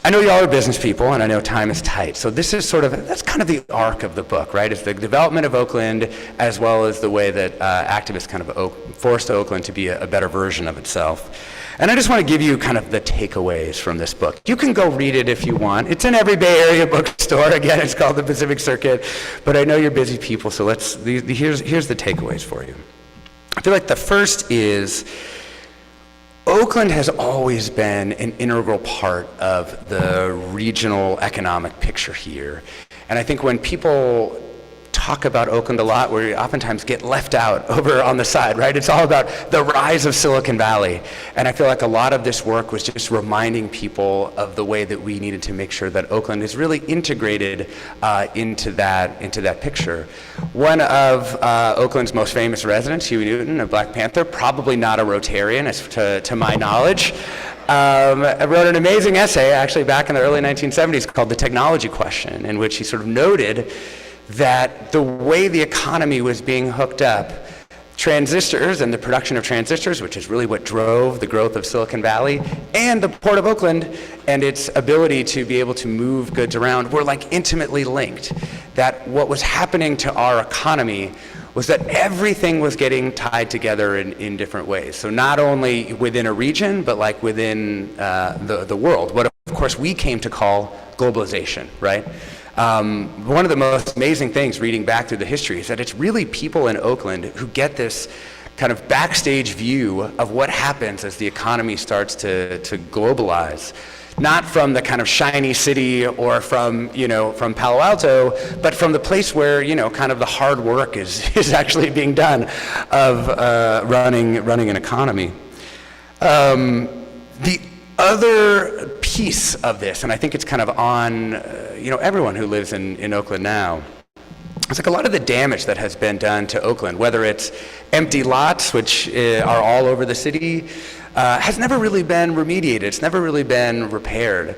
I know y'all are business people, and I know time is tight. So this is that's kind of the arc of the book, right? It's the development of Oakland, as well as the way that activists kind of forced Oakland to be a better version of itself. And I just want to give you kind of the takeaways from this book. You can go read it if you want. It's in every Bay Area bookstore. Again, it's called the Pacific Circuit. But I know you're busy people, so here's the takeaways for you. I feel like the first is, Oakland has always been an integral part of the regional economic picture here. And I think when people talk about Oakland a lot, we oftentimes get left out over on the side, right? It's all about the rise of Silicon Valley. And I feel like a lot of this work was just reminding people of the way that we needed to make sure that Oakland is really integrated into that picture. One of Oakland's most famous residents, Huey Newton of Black Panther, probably not a Rotarian as to my knowledge, wrote an amazing essay actually back in the early 1970s called The Technology Question, in which he sort of noted that the way the economy was being hooked up, transistors and the production of transistors, which is really what drove the growth of Silicon Valley, and the Port of Oakland and its ability to be able to move goods around were like intimately linked. That what was happening to our economy was that everything was getting tied together in different ways. So not only within a region, but like within the world, what of course we came to call globalization, right? One of the most amazing things reading back through the history is that it's really people in Oakland who get this kind of backstage view of what happens as the economy starts to globalize. Not from the kind of shiny city or from Palo Alto, but from the place where, kind of the hard work is actually being done of running an economy. The other piece of this, and I think it's kind of on everyone who lives in Oakland now, it's like a lot of the damage that has been done to Oakland, whether it's empty lots, which are all over the city, has never really been remediated. It's never really been repaired.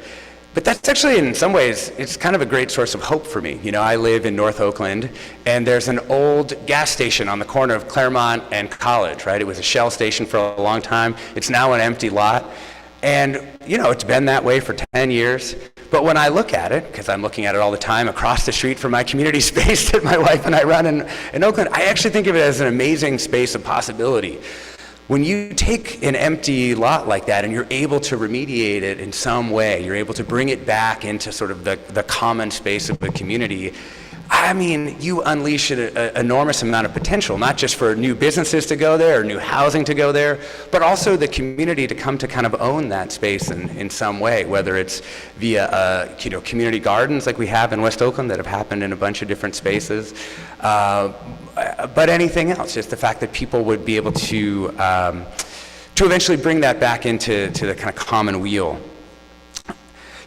But that's actually, in some ways, it's kind of a great source of hope for me. I live in North Oakland, and there's an old gas station on the corner of Claremont and College, right? It was a Shell station for a long time. It's now an empty lot. And, it's been that way for 10 years. But when I look at it, because I'm looking at it all the time across the street from my community space that my wife and I run in Oakland, I actually think of it as an amazing space of possibility. When you take an empty lot like that and you're able to remediate it in some way, you're able to bring it back into sort of the common space of the community, I mean, you unleash an enormous amount of potential, not just for new businesses to go there or new housing to go there, but also the community to come to kind of own that space in some way, whether it's via community gardens like we have in West Oakland that have happened in a bunch of different spaces, but anything else, just the fact that people would be able to eventually bring that back into the kind of common wheel.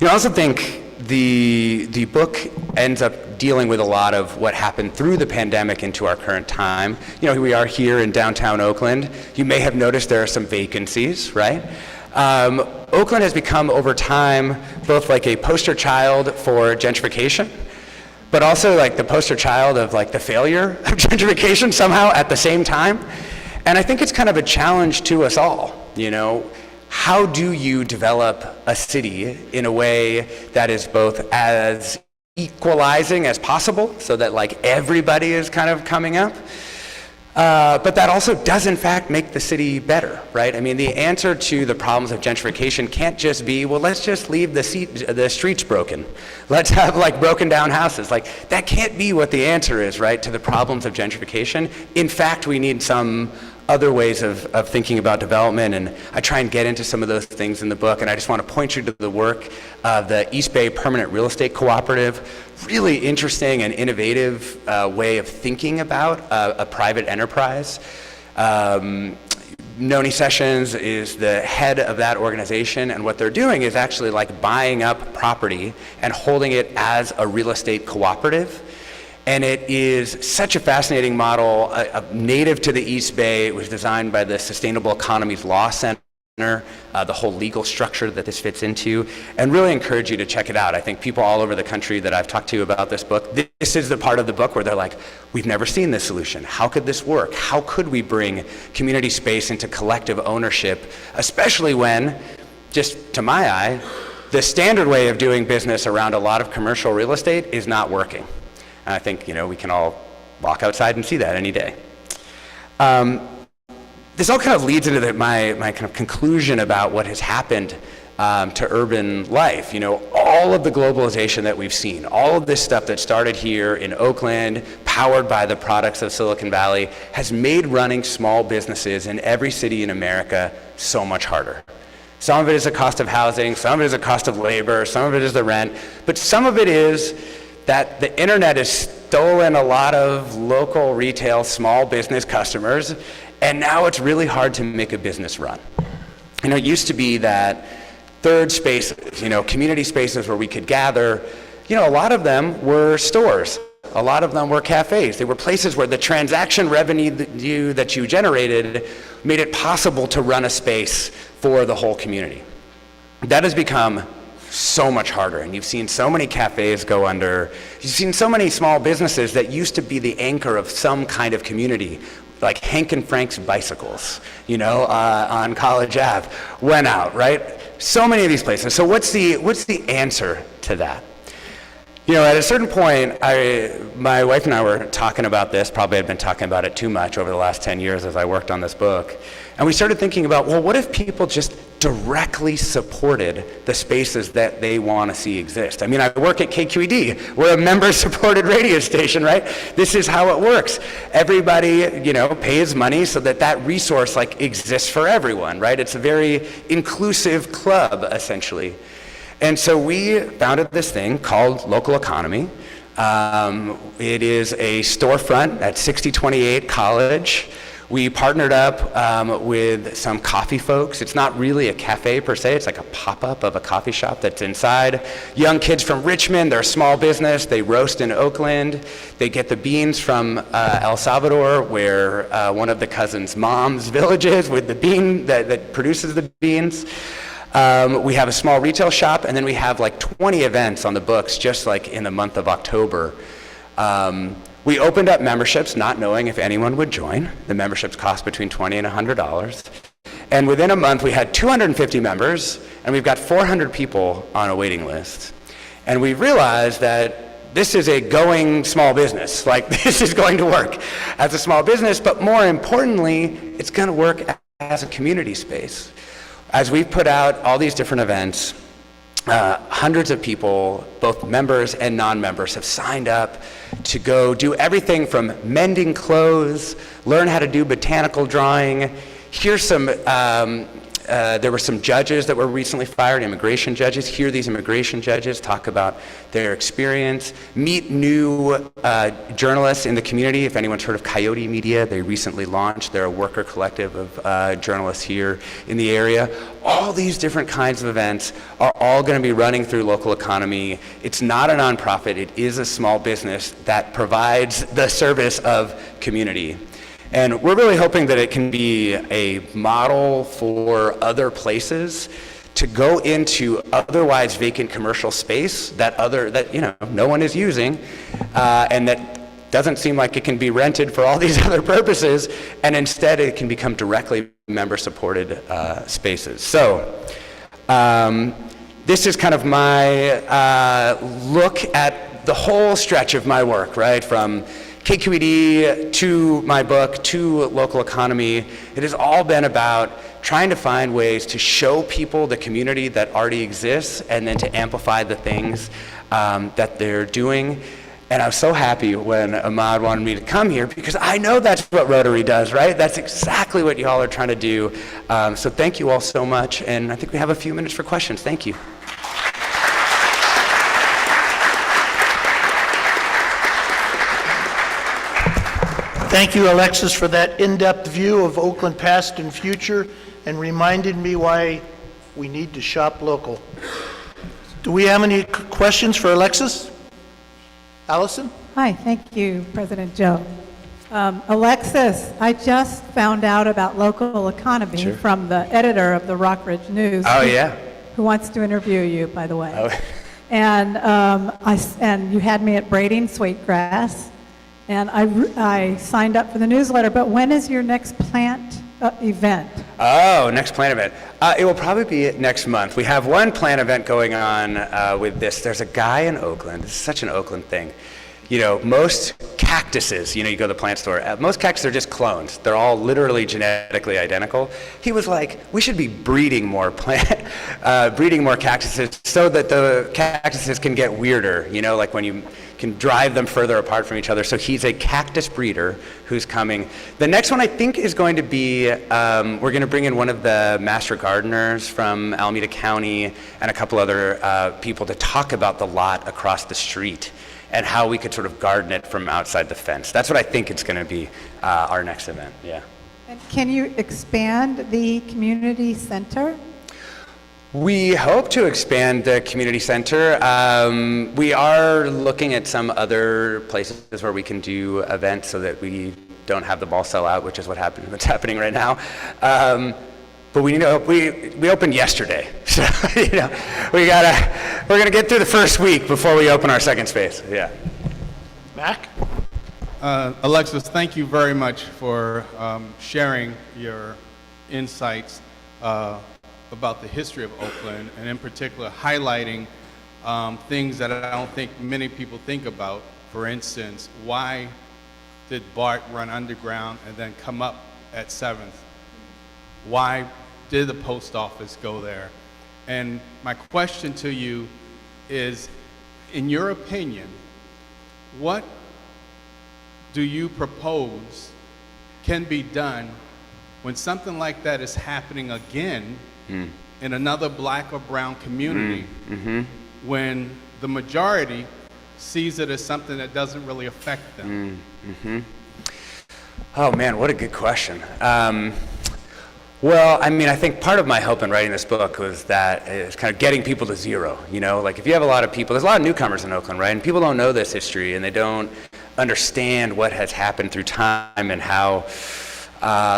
I also think the book ends up dealing with a lot of what happened through the pandemic into our current time. We are here in downtown Oakland. You may have noticed there are some vacancies, right? Oakland has become over time both like a poster child for gentrification, but also like the poster child of like the failure of gentrification somehow at the same time. And I think it's kind of a challenge to us all, How do you develop a city in a way that is both as equalizing as possible, so that like everybody is kind of coming up, but that also does in fact make the city better, right? I mean, the answer to the problems of gentrification can't just be, well, let's just leave the streets broken. Let's have like broken down houses. Like that can't be what the answer is, right, to the problems of gentrification. In fact, we need some other ways of thinking about development, and I try and get into some of those things in the book, and I just want to point you to the work of the East Bay Permanent Real Estate Cooperative. Really interesting and innovative way of thinking about a private enterprise. Noni Sessions is the head of that organization, and what they're doing is actually like buying up property and holding it as a real estate cooperative. And it is such a fascinating model, native to the East Bay. It was designed by the Sustainable Economies Law Center, the whole legal structure that this fits into, and really encourage you to check it out. I think people all over the country that I've talked to about this book, this is the part of the book where they're like, we've never seen this solution. How could this work? How could we bring community space into collective ownership, especially when, just to my eye, the standard way of doing business around a lot of commercial real estate is not working. And I think, we can all walk outside and see that any day. This all kind of leads into my kind of conclusion about what has happened to urban life. All of the globalization that we've seen, all of this stuff that started here in Oakland, powered by the products of Silicon Valley, has made running small businesses in every city in America so much harder. Some of it is the cost of housing, some of it is the cost of labor, some of it is the rent, but some of it is that the internet has stolen a lot of local retail small business customers, and now it's really hard to make a business run. It used to be that third spaces, community spaces where we could gather, a lot of them were stores. A lot of them were cafes. They were places where the transaction revenue that you generated made it possible to run a space for the whole community. That has become so much harder, and you've seen so many cafes go under. You've seen so many small businesses that used to be the anchor of some kind of community, like Hank and Frank's Bicycles, on College Ave, went out, right? So many of these places. So what's the answer to that? At a certain point, my wife and I were talking about this, probably had been talking about it too much over the last 10 years as I worked on this book. And we started thinking about, well, what if people just directly supported the spaces that they want to see exist? I work at KQED. We're a member-supported radio station, right? This is how it works. Everybody, pays money so that resource exists for everyone, right? It's a very inclusive club, essentially. And so we founded this thing called Local Economy. It is a storefront at 6028 College. We partnered up with some coffee folks. It's not really a cafe per se, it's like a pop-up of a coffee shop that's inside. Young kids from Richmond, they're a small business, they roast in Oakland. They get the beans from El Salvador, where one of the cousins' mom's village is, with the bean that produces the beans. We have a small retail shop, and then we have 20 events on the books just in the month of October. We opened up memberships not knowing if anyone would join. The memberships cost between $20 and $100. And within a month we had 250 members, and we've got 400 people on a waiting list. And we realized that this is a going small business. This is going to work as a small business, but more importantly, it's going to work as a community space. As we've put out all these different events, hundreds of people, both members and non-members, have signed up to go do everything from mending clothes, learn how to do botanical drawing. Here's some, there were some judges that were recently fired, immigration judges. Hear these immigration judges talk about their experience. Meet new journalists in the community. If anyone's heard of Coyote Media, they recently launched. They're a worker collective of journalists here in the area. All these different kinds of events are all going to be running through Local Economy. It's not a nonprofit. It is a small business that provides the service of community. And we're really hoping that it can be a model for other places to go into otherwise vacant commercial space that no one is using, and that doesn't seem like it can be rented for all these other purposes, and instead it can become directly member-supported spaces. So this is kind of my look at the whole stretch of my work, right? From KQED to my book to Local Economy. It has all been about trying to find ways to show people the community that already exists and then to amplify the things that they're doing. And I was so happy when Ahmad wanted me to come here, because I know that's what Rotary does, right? That's exactly what y'all are trying to do. So thank you all so much, and I think we have a few minutes for questions. Thank you. Thank you, Alexis, for that in-depth view of Oakland past and future and reminded me why we need to shop local. Do we have any questions for Alexis? Allison? Hi, thank you, President Joe. Alexis, I just found out about local economy from the editor of the Rockridge News. Oh, yeah? Who wants to interview you, by the way. Oh. And and you had me at braiding sweetgrass, and I signed up for the newsletter, but when is your next plant event? Oh, next plant event. It will probably be next month. We have one plant event going on with this. There's a guy in Oakland. This is such an Oakland thing. You know, most cactuses, you go to the plant store, most cactuses are just clones. They're all literally genetically identical. He was like, we should be breeding more cactuses so that the cactuses can get weirder, like when you can drive them further apart from each other. So he's a cactus breeder who's coming. The next one I think is going to be, we're going to bring in one of the master gardeners from Alameda County and a couple other people to talk about the lot across the street and how we could sort of garden it from outside the fence. That's what I think it's going to be our next event, yeah. And can you expand the community center? We hope to expand the community center. We are looking at some other places where we can do events so that we don't have the ball sell out, which is what's happening right now. But we opened yesterday, so we're gonna get through the first week before we open our second space. Yeah. Mac? Alexis, thank you very much for sharing your insights about the history of Oakland, and in particular highlighting things that I don't think many people think about. For instance, why did BART run underground and then come up at 7th? Why did the post office go there? And my question to you is, in your opinion, what do you propose can be done when something like that is happening again in another black or brown community, when the majority sees it as something that doesn't really affect them? Oh man, what a good question. Well, I mean, I think part of my hope in writing this book was that it's kind of getting people to zero, like if you have a lot of people, there's a lot of newcomers in Oakland, right? And people don't know this history and they don't understand what has happened through time and how,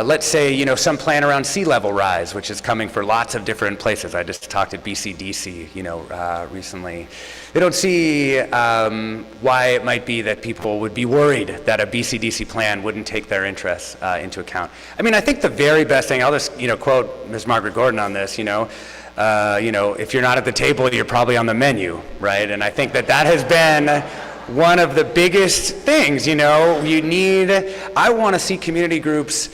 let's say, some plan around sea level rise, which is coming for lots of different places. I just talked at BCDC, recently. They don't see why it might be that people would be worried that a BCDC plan wouldn't take their interests into account. I mean, I think the very best thing, I'll just, quote Ms. Margaret Gordon on this, if you're not at the table, you're probably on the menu, right? And I think that has been one of the biggest things, I want to see community groups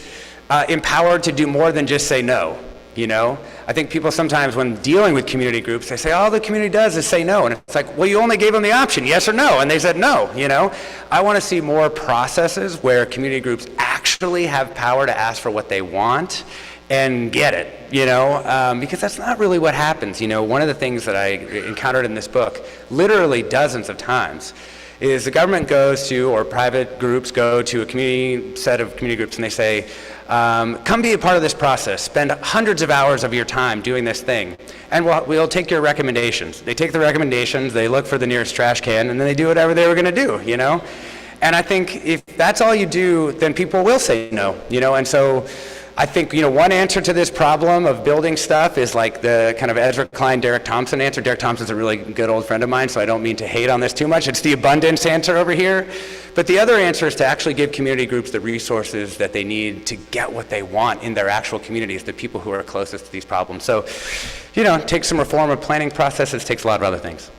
empowered to do more than just say no, I think people sometimes when dealing with community groups, they say, all the community does is say no. And it's like, well, you only gave them the option, yes or no, and they said no, I want to see more processes where community groups actually have power to ask for what they want and get it, because that's not really what happens. One of the things that I encountered in this book, literally dozens of times, is the government goes to, or private groups go to a set of community groups and they say, come be a part of this process, spend hundreds of hours of your time doing this thing, and we'll take your recommendations. They take the recommendations, they look for the nearest trash can, and then they do whatever they were gonna do, And I think if that's all you do, then people will say no, and so I think, one answer to this problem of building stuff is like the kind of Ezra Klein, Derek Thompson answer. Derek Thompson's a really good old friend of mine, so I don't mean to hate on this too much. It's the abundance answer over here. But the other answer is to actually give community groups the resources that they need to get what they want in their actual communities, the people who are closest to these problems. So, it takes some reform of planning processes, takes a lot of other things.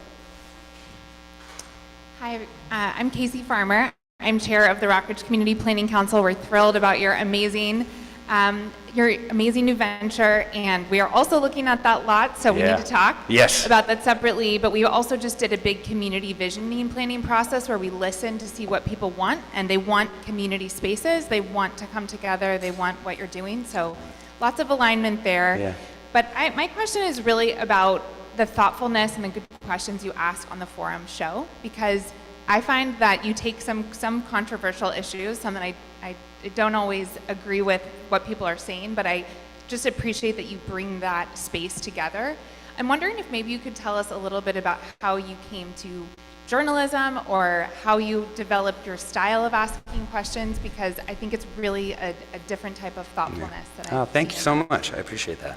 Hi, I'm Casey Farmer. I'm chair of the Rockridge Community Planning Council. We're thrilled about your amazing new venture, and we are also looking at that lot, so we need to talk about that separately. But we also just did a big community visioning planning process where we listen to see what people want, and they want community spaces, they want to come together, they want what you're doing, so lots of alignment there. Yeah. But my question is really about the thoughtfulness and the good questions you ask on the forum show, because I find that you take some controversial issues, some that I don't always agree with what people are saying, but I just appreciate that you bring that space together. I'm wondering if maybe you could tell us a little bit about how you came to journalism or how you developed your style of asking questions, because I think it's really a different type of thoughtfulness. That Thank you so much. I appreciate that.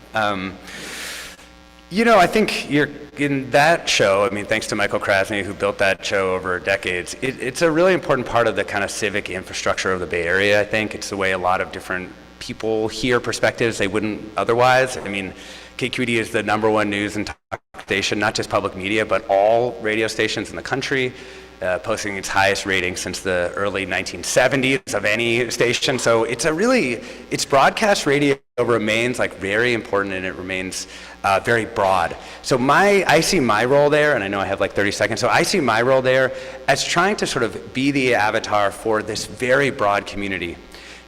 I think you're in that show. I mean, thanks to Michael Krasny, who built that show over decades. It's a really important part of the kind of civic infrastructure of the Bay Area. I think it's the way a lot of different people hear perspectives they wouldn't otherwise. I mean, KQED is the #1 news and talk station, not just public media, but all radio stations in the country, posting its highest rating since the early 1970s of any station. So its broadcast radio remains like very important, and it remains very broad. So I see my role there, and I know I have like 30 seconds, so I see my role there as trying to sort of be the avatar for this very broad community.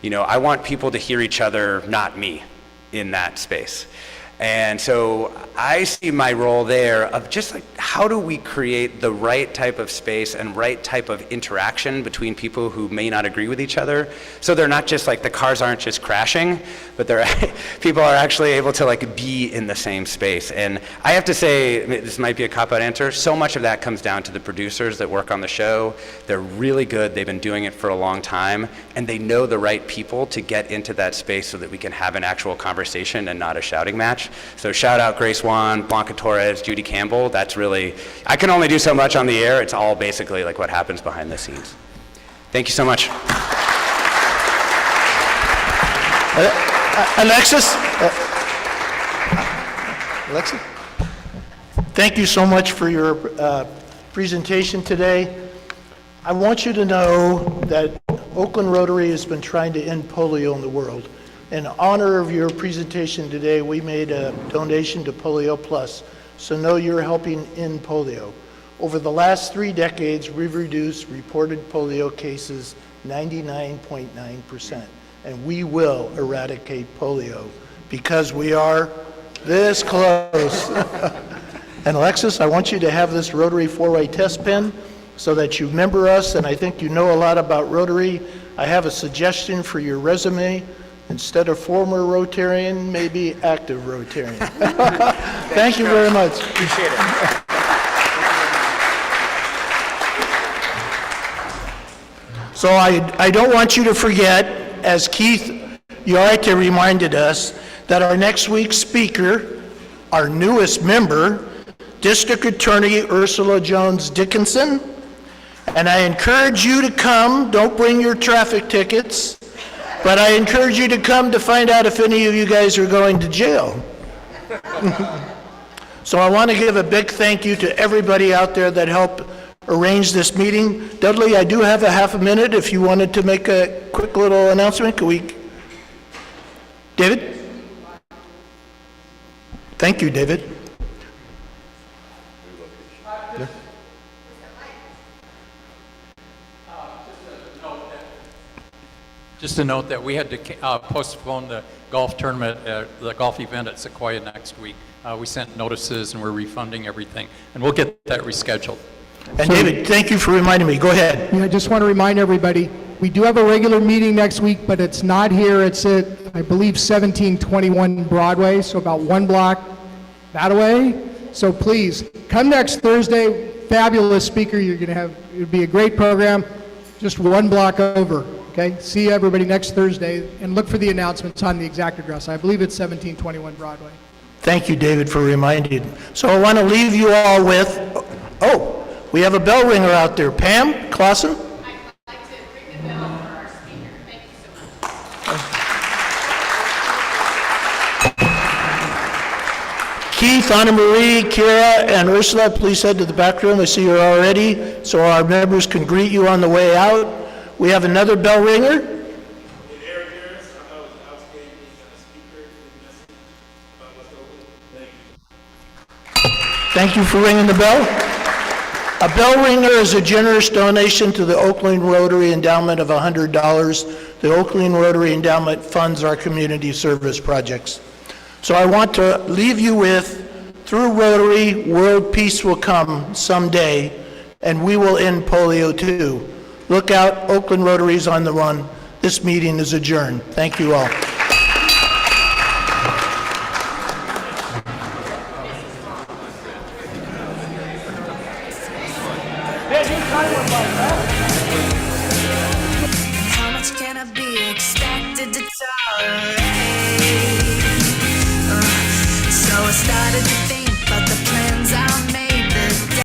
I want people to hear each other, not me, in that space. And so I see my role there of just like, how do we create the right type of space and right type of interaction between people who may not agree with each other, so they're not just like, the cars aren't just crashing, but people are actually able to like be in the same space. And I have to say, this might be a cop-out answer, so much of that comes down to the producers that work on the show. They're really good, they've been doing it for a long time, and they know the right people to get into that space so that we can have an actual conversation and not a shouting match. So shout out Grace Wan, Blanca Torres, Judy Campbell. That's really, I can only do so much on the air. It's all basically like what happens behind the scenes. Thank you so much. Alexis? Alexis? Thank you so much for your presentation today. I want you to know that Oakland Rotary has been trying to end polio in the world. In honor of your presentation today, we made a donation to Polio Plus, so know you're helping end polio. Over the last 3 decades, we've reduced reported polio cases 99.9%, and we will eradicate polio because we are this close. And Alexis, I want you to have this Rotary 4-way test pen so that you remember us, and I think you know a lot about Rotary. I have a suggestion for your resume. Instead of former Rotarian, maybe active Rotarian. Thank you very much. Appreciate it. So I don't want you to forget, as Keith Yarite reminded us, that our next week's speaker, our newest member, District Attorney Ursula Jones Dickinson, and I encourage you to come. Don't bring your traffic tickets. But I encourage you to come to find out if any of you guys are going to jail. So I want to give a big thank you to everybody out there that helped arrange this meeting. Dudley, I do have a half a minute if you wanted to make a quick little announcement. Could we? David? Thank you, David. Just a note that we had to postpone the golf tournament, the golf event at Sequoia next week. We sent notices and we're refunding everything, and we'll get that rescheduled. And David, thank you for reminding me. Go ahead. Yeah, I just want to remind everybody, we do have a regular meeting next week, but it's not here. It's at, I believe, 1721 Broadway, so about 1 block that way. So please, come next Thursday. Fabulous speaker you're going to have. It'll be a great program, just 1 block over. Okay, see everybody next Thursday, and look for the announcements on the exact address. I believe it's 1721 Broadway. Thank you, David, for reminding. So I want to leave you all with, we have a bell ringer out there. Pam Clausen? I'd like to ring the bell for our speaker. Thank you so much. Keith, Anna Marie, Kira, and Ursula, please head to the back room. I see you're already, so our members can greet you on the way out. We have another bell ringer. Thank you for ringing the bell. A bell ringer is a generous donation to the Oakland Rotary Endowment of $100. The Oakland Rotary Endowment funds our community service projects. So I want to leave you with, through Rotary, world peace will come someday, and we will end polio too. Look out, Oakland Rotary's on the run. This meeting is adjourned. Thank you all.